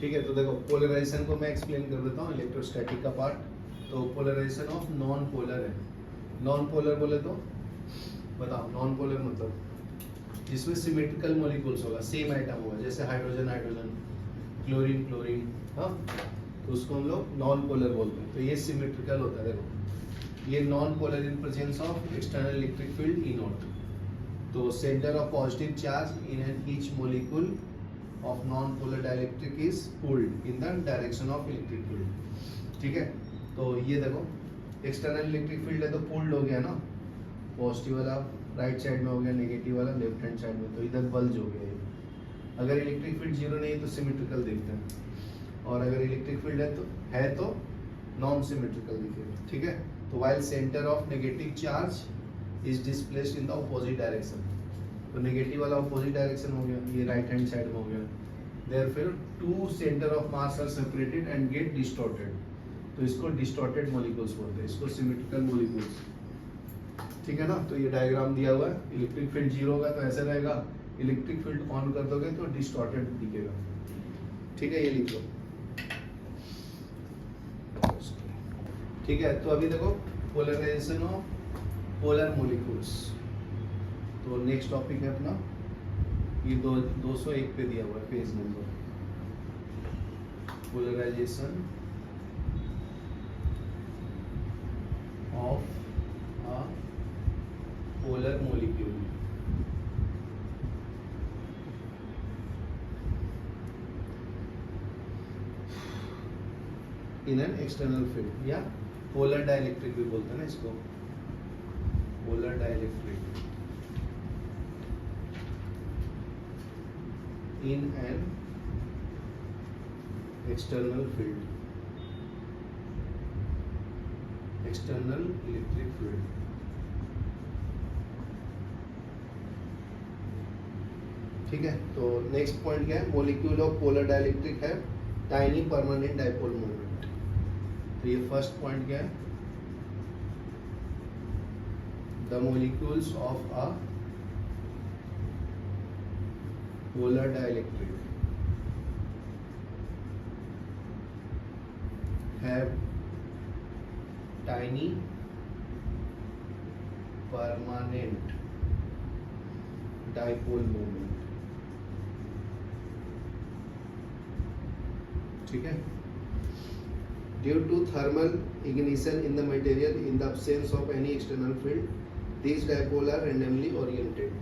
ठीक है, तो देखो पोलराइजेशन को मैं एक्सप्लेन कर देता हूँ, इलेक्ट्रोस्टैटिक का पार्ट। तो पोलराइजेशन ऑफ नॉन पोलर है। नॉन पोलर बोले तो बताओ, नॉन पोलर मतलब जिसमें सिमेट्रिकल मॉलिक्यूल्स होगा, सेम आइटम होगा, जैसे हाइड्रोजन हाइड्रोजन, क्लोरीन क्लोरीन, हाँ, तो उसको हम लोग नॉन पोलर बोलते हैं। तो ये सिमेट्रिकल होता है। देखो ये non polar in presence of external electric field E not. तो centre of positive charge in an each molecule of non-polar dielectric is pulled in the direction of electric field। ठीक है, तो ये देखो एक्सटर्नल इलेक्ट्रिक फील्ड है तो pulled हो गया ना, पॉजिटिव वाला राइट साइड में हो गया, नेगेटिव वाला लेफ्ट हैंड साइड में, तो इधर बल्ज हो गया ये। अगर इलेक्ट्रिक फील्ड जीरो नहीं है तो सिमेट्रिकल दिखता है, और अगर इलेक्ट्रिक फील्ड है तो नॉन सिमेट्रिकल दिखेगा। ठीक है, तो while centre of negative charge is displaced in the opposite direction, तो नेगेटिव वाला अपोजिट डायरेक्शन हो गया, ये राइट हैंड साइड में हो गया। Therefore two centre of mass are separated and get distorted, तो इसको डिस्टॉर्टेड मॉलिक्यूल्स बोलते हैं, इसको सिमेट्रिकल मॉलिक्यूल्स। ठीक है ना, तो ये डायग्राम दिया हुआ है। इलेक्ट्रिक फील्ड जीरो होगा तो ऐसा रहेगा, इलेक्ट्रिक फील्ड ऑन कर दोगे तो डिस्टॉर्टेड दिखेगा। ठीक है, ये लिख लो। ठीक है, तो अभी देखो पोलराइजेशन ऑफ पोलर मॉलिक्यूल्स। तो नेक्स्ट टॉपिक है अपना ये 201 पे दिया हुआ है page number, polarization of a polar molecule in an external field, या पोलर डाइलेक्ट्रिक भी बोलते हैं ना इसको, polar dielectric in an external field, external electric field। ठीक है, तो नेक्स्ट पॉइंट क्या है, मॉलिक्यूल ऑफ पोलर डाइलेक्ट्रिक है टाइनी परमानेंट डाइपोल मोमेंट। तो ये फर्स्ट पॉइंट क्या है, the molecules of a polar dielectric have tiny permanent dipole moment। ठीक है, due to thermal ignition in the material in the absence of any external field, these dipole are randomly oriented।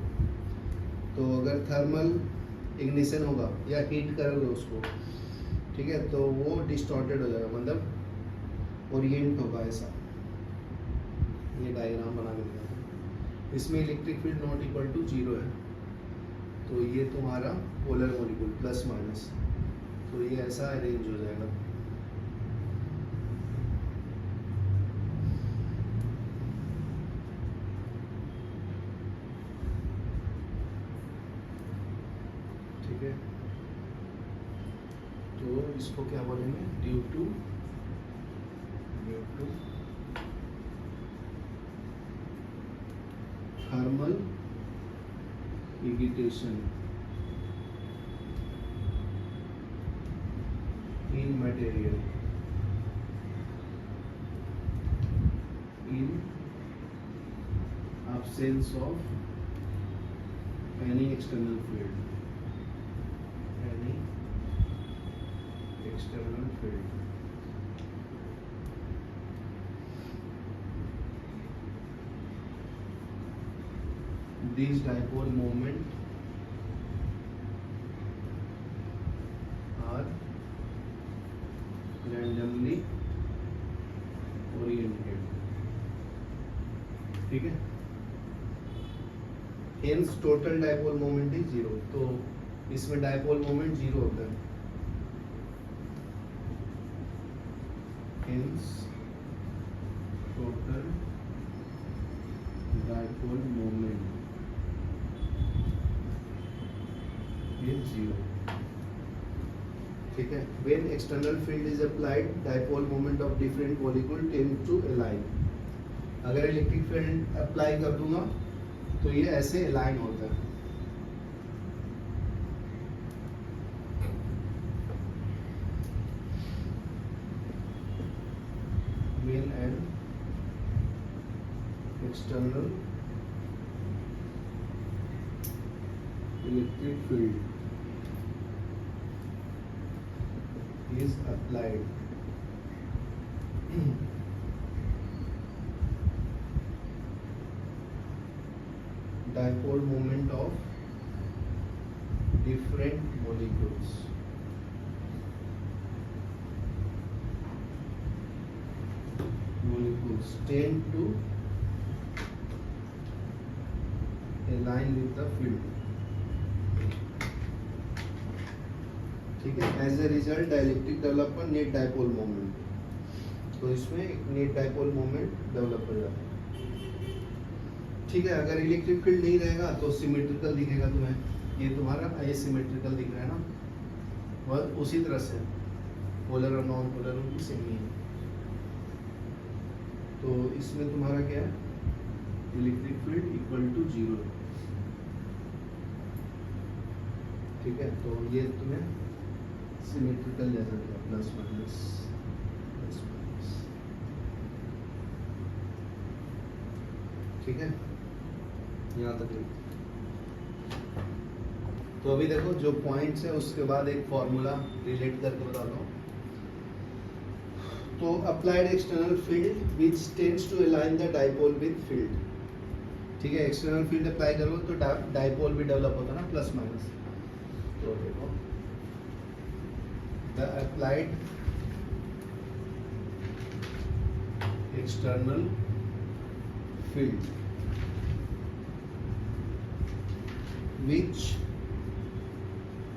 तो अगर thermal ignition होगा या heat करोगे उसको, ठीक है, तो वो डिस्टॉर्टेड हो जाएगा, मतलब ओरिएंट होगा ऐसा। ये डायग्राम बना के दिया, इसमें electric field not equal to zero है, तो ये तुम्हारा पोलर मॉलिक्यूल प्लस माइनस, तो ये ऐसा अरेंज हो जाएगा। ठीक है, तो इसको क्या बोलेंगे, due to thermal ignition in material in absence of any external field, any external field। These dipole moment are randomly oriented। ठीक है, hence total dipole moment is zero, तो इसमें dipole moment जीरो होता है, hence total dipole moment is zero। ठीक है, when external field is applied, dipole moment of different molecule tend to align। अगर electric field apply कर दूंगा तो ये ऐसे अलाइन होता है। and external electric field is applied dipole moment of different molecules tend to align with the field. ठीक है, as a result dielectric develop पर नेट डाइपोल मोमेंट, तो इसमें एक नेट डाइपोल मोमेंट डेवलप हो जाता है। ठीक है, अगर इलेक्ट्रिक फील्ड नहीं रहेगा तो सिमेट्रिकल दिखेगा तुम्हें, ये तुम्हारा एसिमेट्रिकल दिख रहा है ना, और उसी तरह से पोलर और नॉन पोलर भी सेम ही है। तो इसमें तुम्हारा क्या है, इलेक्ट्रिक फील्ड इक्वल टू 0। ठीक है, तो ये तुम्हें सिमेट्रिकल जैसा दिया, प्लस माइनस। ठीक है, यहाँ तक। तो अभी देखो जो पॉइंट्स है उसके बाद एक फॉर्मूला रिलेट करके बताता हूँ। तो applied external field which tends to align the dipole with field. ठीक है, एक्सटर्नल फील्ड अप्लाई करोगे तो डाइपोल भी डेवलप होता है ना, प्लस माइनस। तो देखो the applied external field which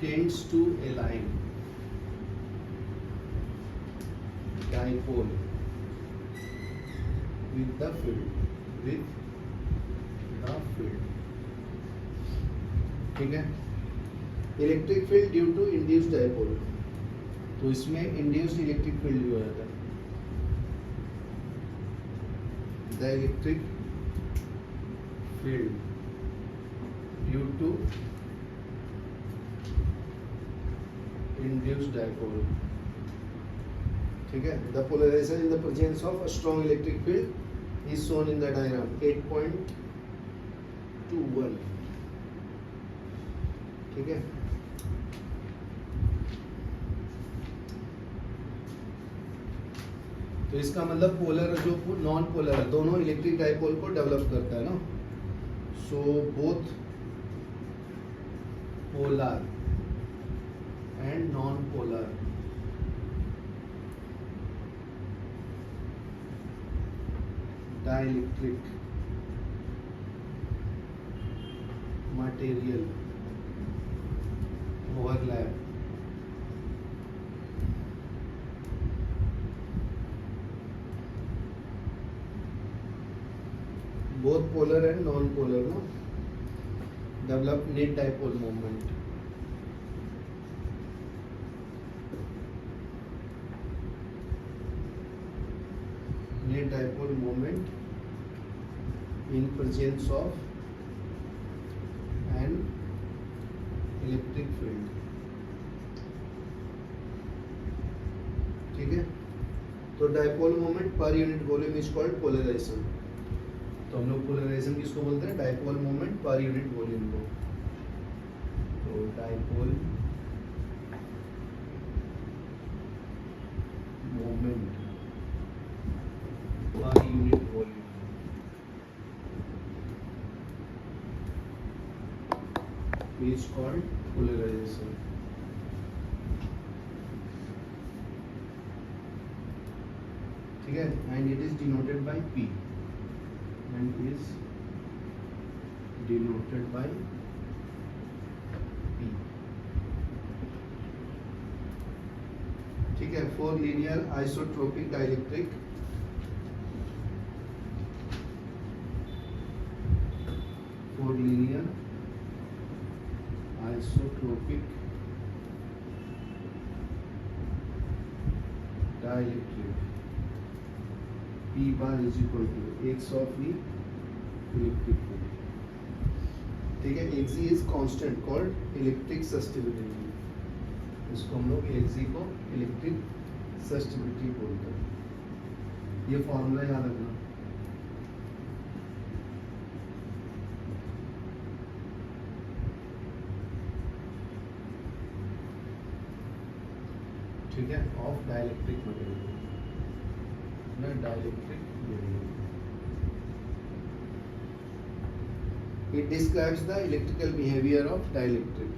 tends to align dipole with the field ठीक है। Electric field due to induced dipole, तो इसमें इंड्यूस्ड इलेक्ट्रिक फील्ड भी हो जाता है। The electric field due to induced dipole। ठीक है, the polarization in the presence of a strong electric field is shown in the diagram 8.21। ठीक है, तो इसका मतलब पोलर जो नॉन पोलर है दोनों इलेक्ट्रिक डाइपोल को डेवलप करता है ना। So both polar and non-polar dielectric material overlap both polar and non-polar no develop net dipole moment। net dipole moment in presence of an electric field। ठीक है, तो dipole moment per unit volume is called polarization. तो हम लोग polarization किसको बोलते हैं, dipole moment per unit volume को। तो dipole moment per unit volume is called polarization. ठीक है, and it is denoted by P and is denoted by P। ठीक है, for linear isotropic dielectric dielectric P bar is equal to x of the electric field। ठीक है, Xg is constant called electric susceptibility। इसको हम लोग Xg को electric susceptibility बोलते हैं। ये फॉर्मूला याद रखना। ठीक है, ऑफ डाइलेक्ट्रिक मटेरियल ना, dielectric material. It describes the electrical behaviour of dielectric,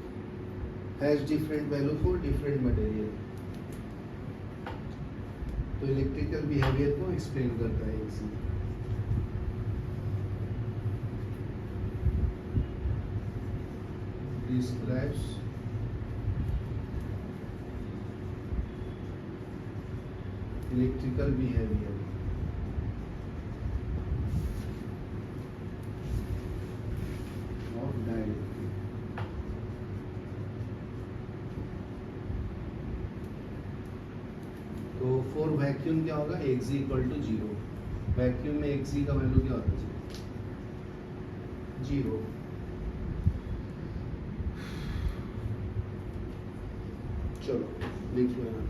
has different value for different material. तो इलेक्ट्रिकल बिहेवियर को एक्सप्लेन करता है इसी। Describes electrical behaviour of dielectric. तो फॉर वैक्यूम क्या होगा, Xg इक्वल टू 0। वैक्यूम में Xg का वैल्यू क्या होता है, 0। चलो लिख लो यहाँ।